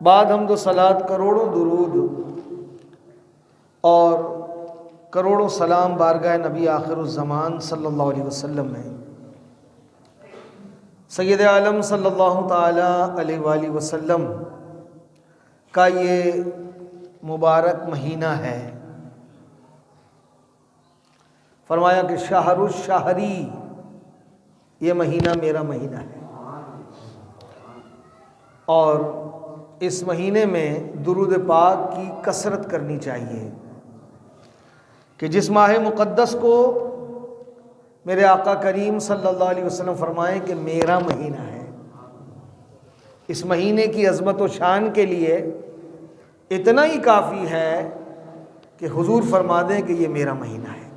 بعد حمد و صلات کروڑوں درود اور کروڑوں سلام بارگاہ نبی آخر الزمان صلی اللہ علیہ وسلم میں سید عالم صلی اللہ تعالی علیہ وآلہ وسلم کا یہ مبارک مہینہ ہے۔ فرمایا کہ شہر الشہری، یہ مہینہ میرا مہینہ ہے، اور اس مہینے میں درود پاک کی کثرت کرنی چاہیے کہ جس ماہ مقدس کو میرے آقا کریم صلی اللہ علیہ وسلم فرمائیں کہ میرا مہینہ ہے، اس مہینے کی عظمت و شان کے لیے اتنا ہی کافی ہے کہ حضور فرما دیں کہ یہ میرا مہینہ ہے۔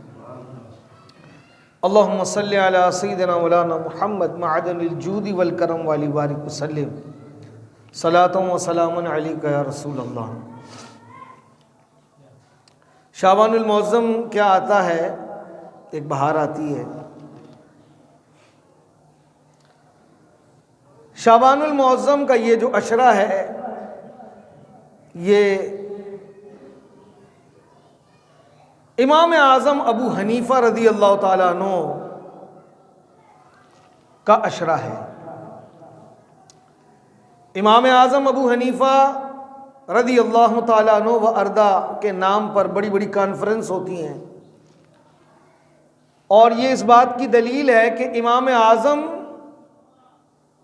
اللہم صلی علی سیدنا مولانا محمد معدن الجود والکرم والی بارک وسلم، صلاۃ و سلام علیک یا رسول اللہ۔ شعبان المعظم کیا آتا ہے؟ ایک بہار آتی ہے۔ شعبان المعظم کا یہ جو عشرہ ہے، یہ امام اعظم ابو حنیفہ رضی اللہ تعالیٰ عنہ کا عشرہ ہے۔ امام اعظم ابو حنیفہ رضی اللہ تعالیٰ عنہ و ارضا کے نام پر بڑی بڑی کانفرنس ہوتی ہیں، اور یہ اس بات کی دلیل ہے کہ امام اعظم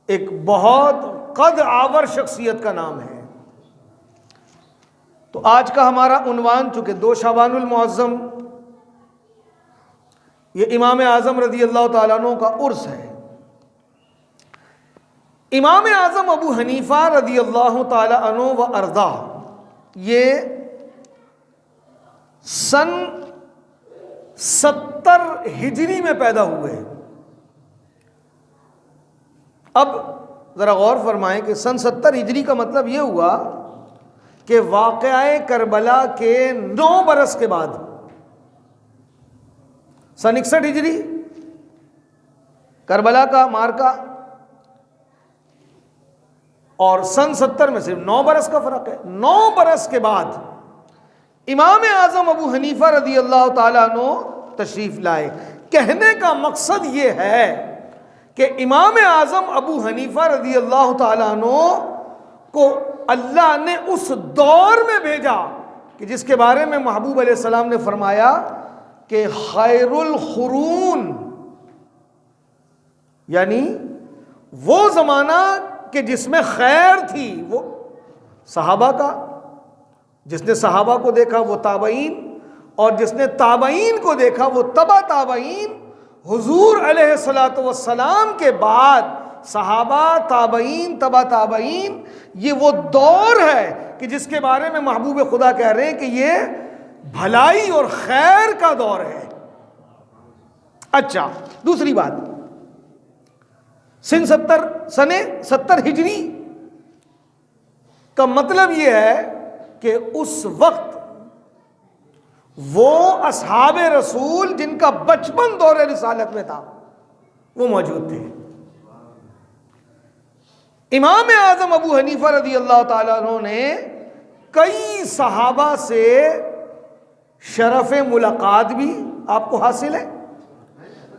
ایک بہت قد آور شخصیت کا نام ہے۔ تو آج کا ہمارا عنوان چونکہ 2 شعبان المعظم، یہ امام اعظم رضی اللہ تعالیٰ عنہ کا عرس ہے۔ امام اعظم ابو حنیفہ رضی اللہ تعالی عنہ و ارضا یہ سن 70 ہجری میں پیدا ہوئے۔ اب ذرا غور فرمائیں کہ سن 70 ہجری کا مطلب یہ ہوا کہ واقعہ کربلا کے 9 برس کے بعد، سن 61 ہجری کربلا کا مارکا، اور سن 70 میں صرف 9 برس کا فرق ہے۔ 9 برس کے بعد امام اعظم ابو حنیفہ رضی اللہ تعالیٰ عنہ تشریف لائے۔ کہنے کا مقصد یہ ہے کہ امام اعظم ابو حنیفہ رضی اللہ تعالیٰ عنہ کو اللہ نے اس دور میں بھیجا کہ جس کے بارے میں محبوب علیہ السلام نے فرمایا کہ خیر القرون، یعنی وہ زمانہ کہ جس میں خیر تھی وہ صحابہ کا، جس نے صحابہ کو دیکھا وہ تابعین، اور جس نے تابعین کو دیکھا وہ تبع تابعین۔ حضور علیہ السلام کے بعد صحابہ، تابعین، تبع تابعین، یہ وہ دور ہے کہ جس کے بارے میں محبوب خدا کہہ رہے ہیں کہ یہ بھلائی اور خیر کا دور ہے۔ اچھا، دوسری بات، سن 70 ہجری کا مطلب یہ ہے کہ اس وقت وہ اصحاب رسول جن کا بچپن دور رسالت میں تھا وہ موجود تھے۔ امام اعظم ابو حنیفہ رضی اللہ تعالیٰ عنہ نے کئی صحابہ سے شرف ملاقات بھی آپ کو حاصل ہے،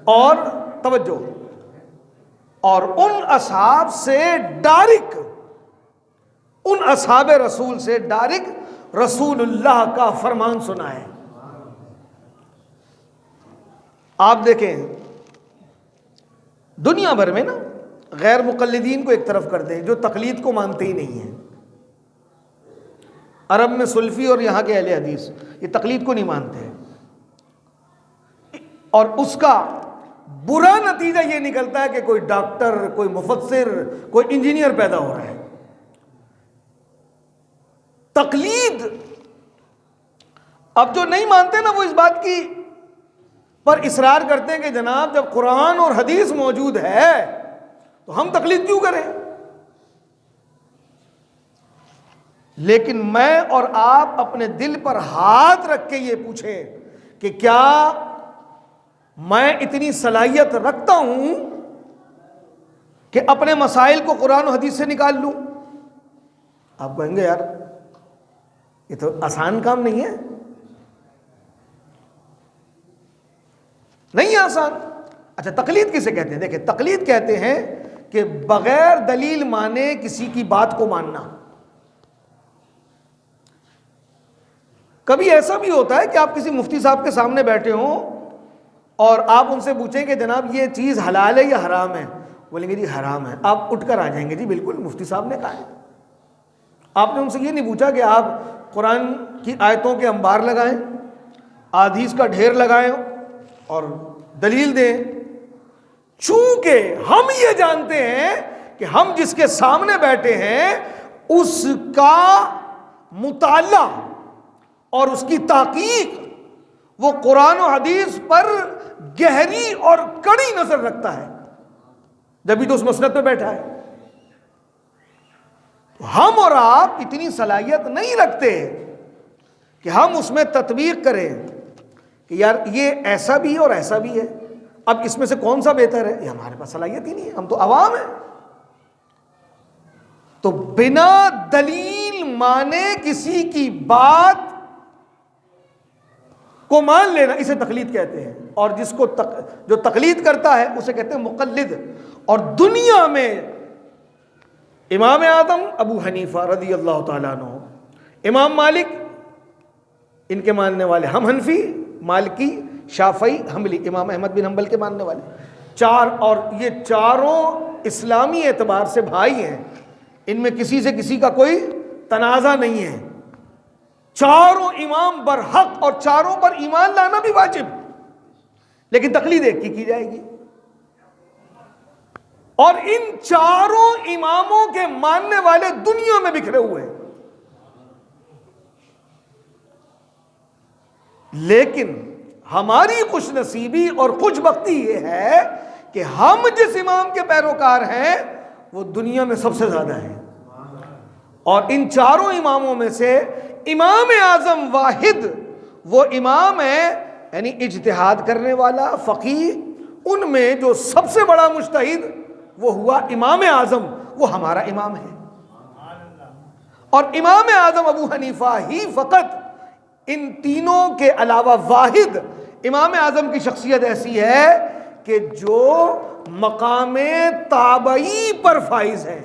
اور توجہ، اور ان اصحاب سے ڈائریکٹ، ان اصحاب رسول سے ڈائریکٹ رسول اللہ کا فرمان سنا ہے۔ آپ دیکھیں دنیا بھر میں نا غیر مقلدین کو ایک طرف کر دیں، جو تقلید کو مانتے ہی نہیں ہیں۔ عرب میں سلفی اور یہاں کے اہل حدیث یہ تقلید کو نہیں مانتے، اور اس کا برا نتیجہ یہ نکلتا ہے کہ کوئی ڈاکٹر، کوئی مفسر، کوئی انجینئر پیدا ہو رہا ہے۔ تقلید، اب جو نہیں مانتے نا وہ اس بات کی پر اصرار کرتے ہیں کہ جناب جب قرآن اور حدیث موجود ہے تو ہم تقلید کیوں کریں؟ لیکن میں اور آپ اپنے دل پر ہاتھ رکھ کے یہ پوچھیں کہ کیا میں اتنی صلاحیت رکھتا ہوں کہ اپنے مسائل کو قرآن و حدیث سے نکال لوں؟ آپ کہیں گے یار یہ تو آسان کام نہیں ہے. نہیں آسان. اچھا تقلید کسے کہتے ہیں؟ دیکھیں تقلید کہتے ہیں کہ بغیر دلیل مانے کسی کی بات کو ماننا. کبھی ایسا بھی ہوتا ہے کہ آپ کسی مفتی صاحب کے سامنے بیٹھے ہوں اور آپ ان سے پوچھیں کہ جناب یہ چیز حلال ہے یا حرام ہے، بولیں گے جی حرام ہے. آپ اٹھ کر آ جائیں گے جی بالکل مفتی صاحب نے کہا ہے. آپ نے ان سے یہ نہیں پوچھا کہ آپ قرآن کی آیتوں کے انبار لگائیں، احادیث کا ڈھیر لگائیں اور دلیل دیں. چونکہ ہم یہ جانتے ہیں کہ ہم جس کے سامنے بیٹھے ہیں اس کا مطالعہ اور اس کی تحقیق وہ قرآن و حدیث پر گہری اور کڑی نظر رکھتا ہے، جبھی تو اس مسند پہ بیٹھا ہے. ہم اور آپ اتنی صلاحیت نہیں رکھتے کہ ہم اس میں تطبیق کریں کہ یار یہ ایسا بھی ہے اور ایسا بھی ہے، اب اس میں سے کون سا بہتر ہے. یہ ہمارے پاس صلاحیت ہی نہیں ہے، ہم تو عوام ہیں. تو بنا دلیل مانے کسی کی بات کو مان لینا اسے تقلید کہتے ہیں. اور جس کو جو تقلید کرتا ہے اسے کہتے ہیں مقلد. اور دنیا میں امام اعظم ابو حنیفہ رضی اللہ تعالیٰ عنہ، امام مالک ان کے ماننے والے، ہم حنفی، مالکی، شافعی، حنبلی، امام احمد بن حنبل کے ماننے والے، چار، اور یہ چاروں اسلامی اعتبار سے بھائی ہیں، ان میں کسی سے کسی کا کوئی تنازع نہیں ہے. چاروں امام برحق اور چاروں پر ایمان لانا بھی واجب، لیکن تقلید ایک کی جائے گی. اور ان چاروں اماموں کے ماننے والے دنیا میں بکھرے ہوئے ہیں. لیکن ہماری خوش نصیبی اور خوش بختی یہ ہے کہ ہم جس امام کے پیروکار ہیں وہ دنیا میں سب سے زیادہ ہیں. اور ان چاروں اماموں میں سے امام اعظم واحد وہ امام ہے، یعنی اجتہاد کرنے والا فقیہ، ان میں جو سب سے بڑا مجتہد وہ ہوا امام اعظم، وہ ہمارا امام ہے. اور امام اعظم ابو حنیفہ ہی فقط ان تینوں کے علاوہ واحد امام اعظم کی شخصیت ایسی ہے کہ جو مقام تابعی پر فائز ہے،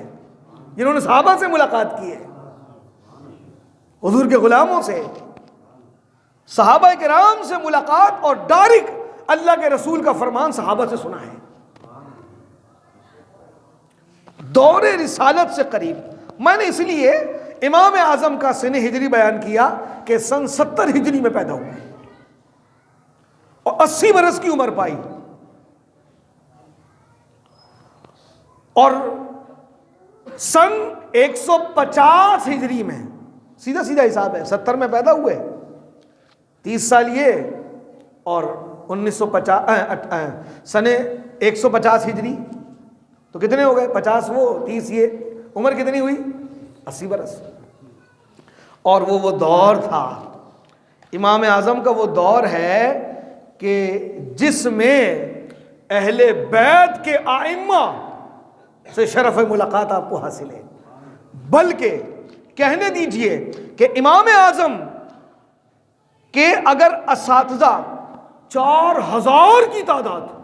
جنہوں نے صحابہ سے ملاقات کی ہے، حضور کے غلاموں سے، صحابہ کرام سے ملاقات اور ڈائریکٹ اللہ کے رسول کا فرمان صحابہ سے سنا ہے. دور رسالت سے قریب. میں نے اس لیے امام اعظم کا سن ہجری بیان کیا کہ سن 70 ہجری میں پیدا ہوئے اور 80 برس کی عمر پائی. اور سن 150 ہجری میں، سیدھا سیدھا حساب ہے، 70 میں پیدا ہوئے، 30 سال یہ، اور 1950 سن 150 ہجری تو کتنے ہو گئے؟ 50 وہ 30 یہ، عمر کتنی ہوئی؟ 80 برس. اور وہ دور تھا، امام اعظم کا وہ دور ہے کہ جس میں اہل بیت کے ائمہ سے شرف ملاقات آپ کو حاصل ہے. بلکہ کہنے دیجئے کہ امام اعظم کے اگر اساتذہ 4000 کی تعداد،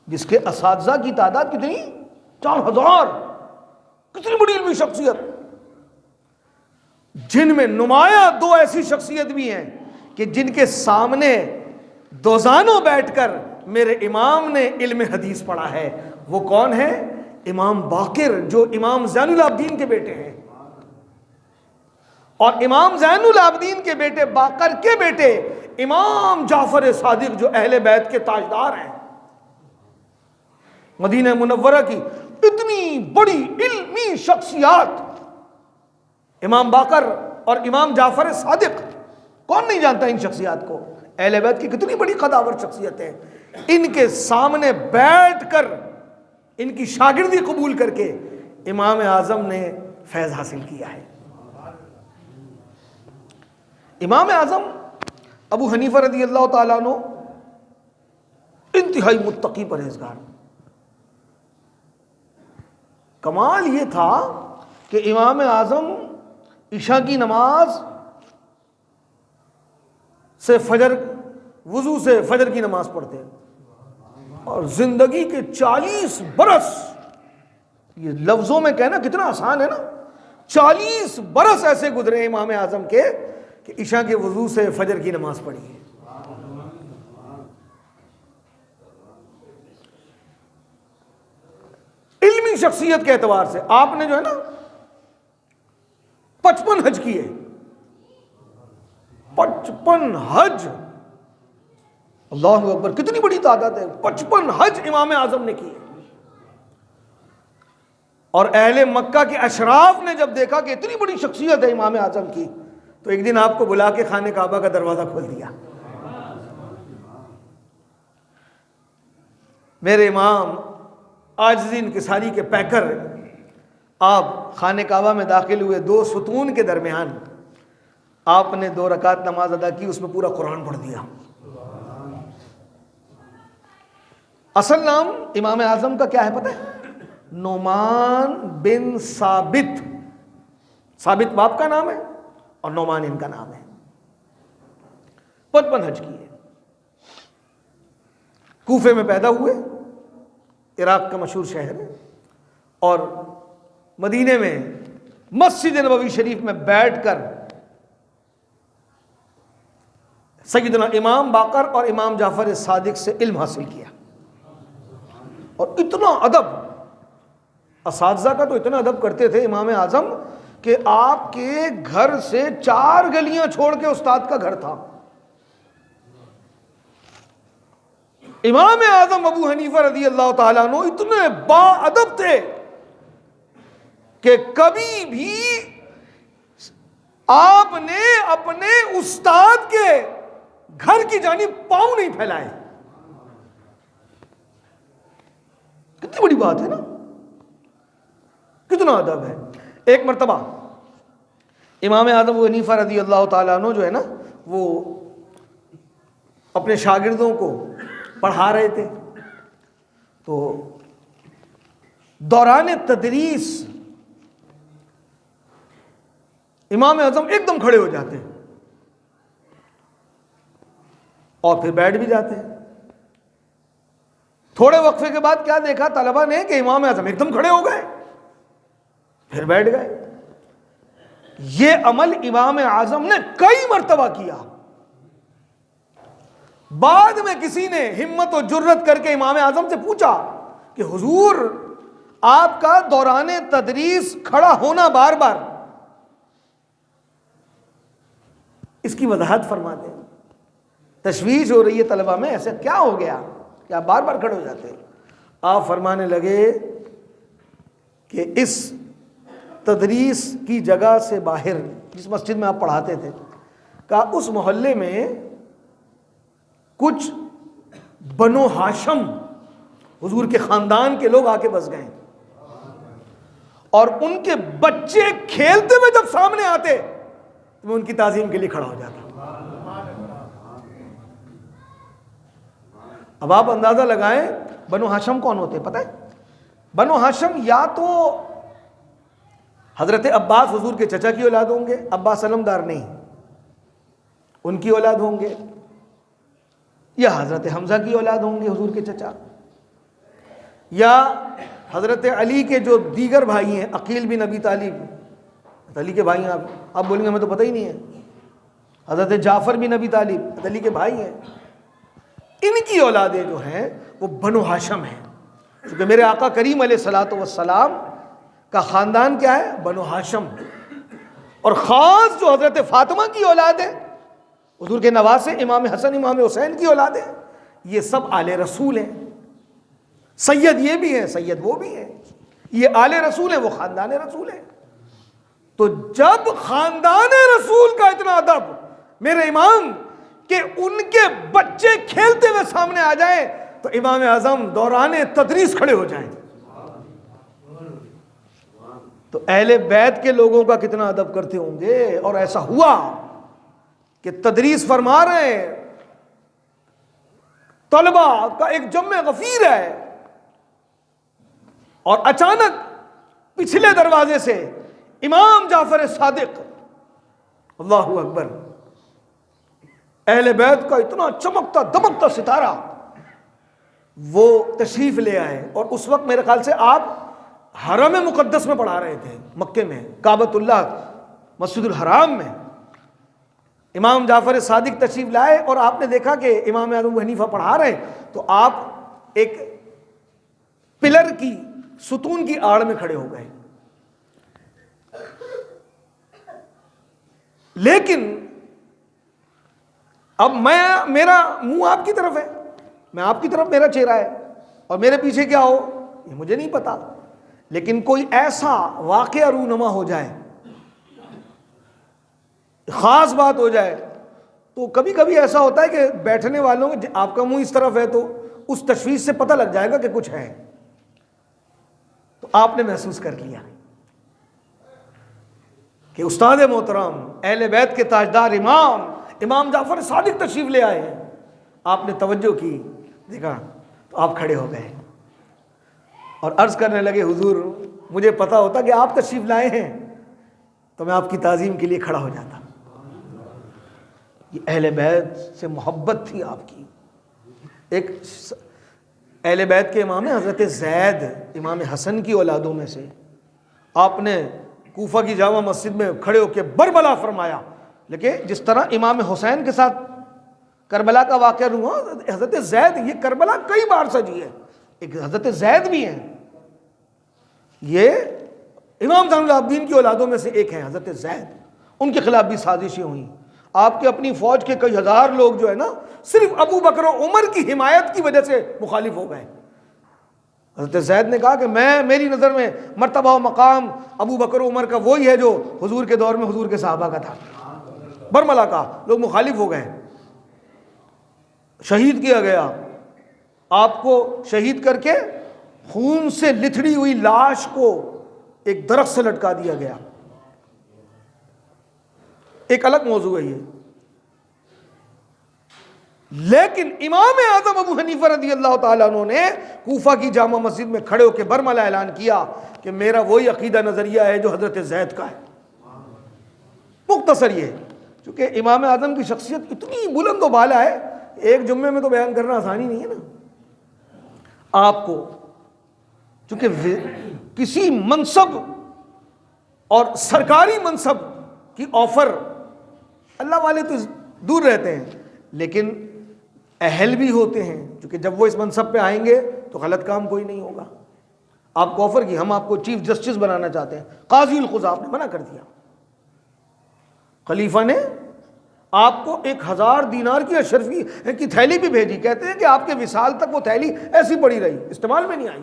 جس کے اساتذہ کی تعداد کتنی؟ 4000، کتنی بڑی علمی شخصیت، جن میں نمایاں دو ایسی شخصیت بھی ہیں کہ جن کے سامنے دوزانوں بیٹھ کر میرے امام نے علم حدیث پڑھا ہے. وہ کون ہے؟ امام باقر، جو امام زین العابدین کے بیٹے ہیں، اور امام زین العابدین کے بیٹے باقر کے بیٹے امام جعفر صادق، جو اہل بیت کے تاجدار ہیں. مدینہ منورہ کی اتنی بڑی علمی شخصیات امام باقر اور امام جعفر صادق، کون نہیں جانتا ان شخصیات کو؟ اہل بیت کی کتنی بڑی قداور شخصیتیں، ان کے سامنے بیٹھ کر ان کی شاگردی قبول کر کے امام اعظم نے فیض حاصل کیا ہے. امام اعظم ابو حنیفہ رضی اللہ تعالیٰ عنہ انتہائی متقی پرہیزگار. کمال یہ تھا کہ امام اعظم عشاء کی نماز سے وضو سے فجر کی نماز پڑھتے ہیں، اور زندگی کے 40 برس، یہ لفظوں میں کہنا کتنا آسان ہے نا، 40 برس ایسے گزرے امام اعظم کے کہ عشاء کے وضو سے فجر کی نماز پڑھی ہے۔ علمی شخصیت کے اعتبار سے آپ نے جو ہے نا 55 حج کیے، 55 حج، اللہ اکبر، کتنی بڑی تعداد ہے، 55 حج امام اعظم نے کیے۔ اور اہل مکہ کے اشراف نے جب دیکھا کہ اتنی بڑی شخصیت ہے امام اعظم کی، تو ایک دن آپ کو بلا کے خانہ کعبہ کا دروازہ کھول دیا۔ میرے امام عاجزی انکساری کے پیکر، آپ خانہ کعبہ میں داخل ہوئے، 2 ستون کے درمیان آپ نے 2 رکعت نماز ادا کی، اس میں پورا قرآن پڑھ دیا۔ اصل نام امام اعظم کا کیا ہے پتہ ہے؟ نعمان بن ثابت، ثابت باپ کا نام ہے اور نعمان ان کا نام ہے۔ 55 حج کیے، کوفے میں پیدا ہوئے، عراق کا مشہور شہر ہے، اور مدینے میں مسجد نبوی شریف میں بیٹھ کر سیدنا امام باقر اور امام جعفر صادق سے علم حاصل کیا۔ اور اتنا ادب، اساتذہ کا تو اتنا ادب کرتے تھے امام اعظم کہ آپ کے گھر سے 4 گلیاں چھوڑ کے استاد کا گھر تھا۔ امام اعظم ابو حنیفہ رضی اللہ تعالیٰ عنہ اتنے با ادب تھے کہ کبھی بھی آپ نے اپنے استاد کے گھر کی جانب پاؤں نہیں پھیلائے۔ کتنی بڑی بات ہے نا، کتنا ادب ہے۔ ایک مرتبہ امام اعظم ابو حنیفہ رضی اللہ تعالیٰ عنہ جو ہے نا، وہ اپنے شاگردوں کو پڑھا رہے تھے، تو دوران تدریس امام اعظم ایک دم کھڑے ہو جاتے ہیں اور پھر بیٹھ بھی جاتے ہیں۔ تھوڑے وقفے کے بعد کیا دیکھا طلبہ نے کہ امام اعظم ایک دم کھڑے ہو گئے، پھر بیٹھ گئے۔ یہ عمل امام اعظم نے کئی مرتبہ کیا۔ بعد میں کسی نے ہمت و جرت کر کے امام اعظم سے پوچھا کہ حضور، آپ کا دوران تدریس کھڑا ہونا بار بار، اس کی وضاحت فرما دیں، تشویش ہو رہی ہے طلبہ میں، ایسا کیا ہو گیا کہ آپ بار بار کھڑے ہو جاتے ہیں؟ آپ فرمانے لگے کہ اس تدریس کی جگہ سے باہر، جس مسجد میں آپ پڑھاتے تھے، کہا اس محلے میں کچھ بنو ہاشم حضور کے خاندان کے لوگ آ کے بس گئے، اور ان کے بچے کھیلتے ہوئے جب سامنے آتے تو میں ان کی تعظیم کے لیے کھڑا ہو جاتا۔ اب آپ اندازہ لگائیں بنو ہاشم کون ہوتے پتہ ہے؟ بنو ہاشم یا تو حضرت عباس حضور کے چچا کی اولاد ہوں گے، عباس علمدار نہیں، ان کی اولاد ہوں گے، یا حضرت حمزہ کی اولاد ہوں گے حضور کے چچا، یا حضرت علی کے جو دیگر بھائی ہیں، عقیل بن ابی طالب، علی کے بھائی ہیں، آپ بولیں گے ہمیں تو پتہ ہی نہیں ہے، حضرت جعفر بن ابی طالب علی کے بھائی ہیں، ان کی اولادیں جو ہیں وہ بنو ہاشم ہیں، کیونکہ میرے آقا کریم علیہ الصلوۃ والسلام کا خاندان کیا ہے؟ بنو ہاشم۔ اور خاص جو حضرت فاطمہ کی اولاد ہے، حضور کے نواسے امام حسن امام حسین کی اولاد ہے، یہ سب آل رسول ہیں، سید یہ بھی ہیں، سید وہ بھی ہیں، یہ آل رسول ہیں، وہ خاندان رسول ہیں۔ تو جب خاندان رسول کا اتنا ادب میرے امام کہ ان کے بچے کھیلتے ہوئے سامنے آ جائیں تو امام اعظم دوران تدریس کھڑے ہو جائیں، تو اہل بیت کے لوگوں کا کتنا ادب کرتے ہوں گے۔ اور ایسا ہوا کہ تدریس فرما رہے ہیں، طلبہ کا ایک جمع غفیر ہے، اور اچانک پچھلے دروازے سے امام جعفر صادق، اللہ اکبر، اہل بیت کا اتنا چمکتا دمکتا ستارہ، وہ تشریف لے آئے، اور اس وقت میرے خیال سے آپ حرم مقدس میں پڑھا رہے تھے، مکے میں، کعبۃ اللہ مسجد الحرام میں۔ امام جعفر صادق تشریف لائے اور آپ نے دیکھا کہ امام اعظم ابو حنیفہ پڑھا رہے، تو آپ ایک پلر کی، ستون کی آڑ میں کھڑے ہو گئے۔ لیکن اب میرا منہ آپ کی طرف ہے، میں آپ کی طرف، میرا چہرہ ہے، اور میرے پیچھے کیا ہو یہ مجھے نہیں پتا، لیکن کوئی ایسا واقعہ رونما ہو جائے، خاص بات ہو جائے، تو کبھی کبھی ایسا ہوتا ہے کہ بیٹھنے والوں کے، آپ کا منہ اس طرف ہے تو اس تشویش سے پتہ لگ جائے گا کہ کچھ ہے، تو آپ نے محسوس کر لیا کہ استاد محترم اہل بیت کے تاجدار امام جعفر صادق تشریف لے آئے ہیں۔ آپ نے توجہ کی، دیکھا تو آپ کھڑے ہو گئے اور عرض کرنے لگے، حضور مجھے پتا ہوتا کہ آپ تشریف لائے ہیں تو میں آپ کی تعظیم کے لیے کھڑا ہو جاتا۔ یہ اہل بیت سے محبت تھی آپ کی۔ ایک اہل بیت کے امام حضرت زید امام حسن کی اولادوں میں سے، آپ نے کوفہ کی جامع مسجد میں کھڑے ہو کے بربلا فرمایا، لیکن جس طرح امام حسین کے ساتھ کربلا کا واقعہ ہوا، حضرت زید، یہ کربلا کئی بار سجی ہے، ایک حضرت زید بھی ہیں، یہ امام زین العابدین کی اولادوں میں سے ایک ہیں حضرت زید، ان کے خلاف بھی سازشیں ہوئیں۔ آپ کے اپنی فوج کے کئی ہزار لوگ جو ہے نا، صرف ابو بکر و عمر کی حمایت کی وجہ سے مخالف ہو گئے۔ حضرت زید نے کہا کہ میری نظر میں مرتبہ و مقام ابو بکر و عمر کا وہی ہے جو حضور کے دور میں حضور کے صحابہ کا تھا۔ برملا کا لوگ مخالف ہو گئے، شہید کیا گیا، آپ کو شہید کر کے خون سے لتھڑی ہوئی لاش کو ایک درخت سے لٹکا دیا گیا۔ ایک الگ موضوع ہے یہ، لیکن امام اعظم ابو حنیفہ رضی اللہ تعالیٰ عنہ نے کوفہ کی جامع مسجد میں کھڑے ہو کے برملا اعلان کیا کہ میرا وہی عقیدہ نظریہ ہے جو حضرت زید کا ہے۔ مختصر یہ، چونکہ امام اعظم کی شخصیت اتنی بلند و بالا ہے، ایک جمعے میں تو بیان کرنا آسانی نہیں ہے نا۔ آپ کو چونکہ کسی منصب اور سرکاری منصب کی آفر، اللہ والے تو دور رہتے ہیں، لیکن اہل بھی ہوتے ہیں، چونکہ جب وہ اس منصب پہ آئیں گے تو غلط کام کوئی نہیں ہوگا۔ آپ کو آفر کی، ہم آپ کو چیف جسٹس بنانا چاہتے ہیں، قاضی القضاء نے منع کر دیا، خلیفہ نے آپ کو 1000 دینار کی اشرفی کی تھیلی بھی بھیجی، کہتے ہیں کہ آپ کے وصال تک وہ تھیلی ایسی پڑی رہی، استعمال میں نہیں آئی۔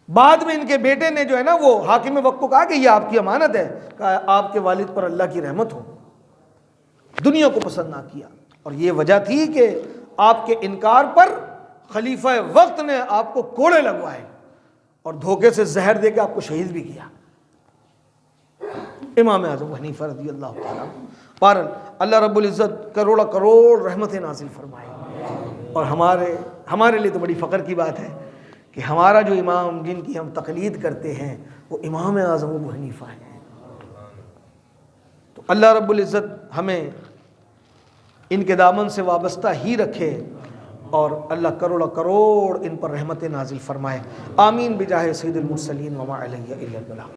بعد میں ان کے بیٹے نے جو ہے نا، وہ حاکم وقت کو کہا کہ یہ آپ کی امانت ہے، کہا آپ کے والد پر اللہ کی رحمت ہو، دنیا کو پسند نہ کیا، اور یہ وجہ تھی کہ آپ کے انکار پر خلیفہ وقت نے آپ کو کوڑے لگوائے اور دھوکے سے زہر دے کے آپ کو شہید بھی کیا۔ امام اعظم حنیفہ رضی اللہ تعالیٰ پارن اللہ رب العزت کروڑ رحمتیں نازل فرمائے، اور ہمارے لیے تو بڑی فخر کی بات ہے کہ ہمارا جو امام جن کی ہم تقلید کرتے ہیں وہ امام اعظم ابو حنیفہ ہیں۔ تو اللہ رب العزت ہمیں ان کے دامن سے وابستہ ہی رکھے، اور اللہ کروڑ ان پر رحمت نازل فرمائے، آمین بجاہ سید المرسلین وما علیہ الا البلاغ۔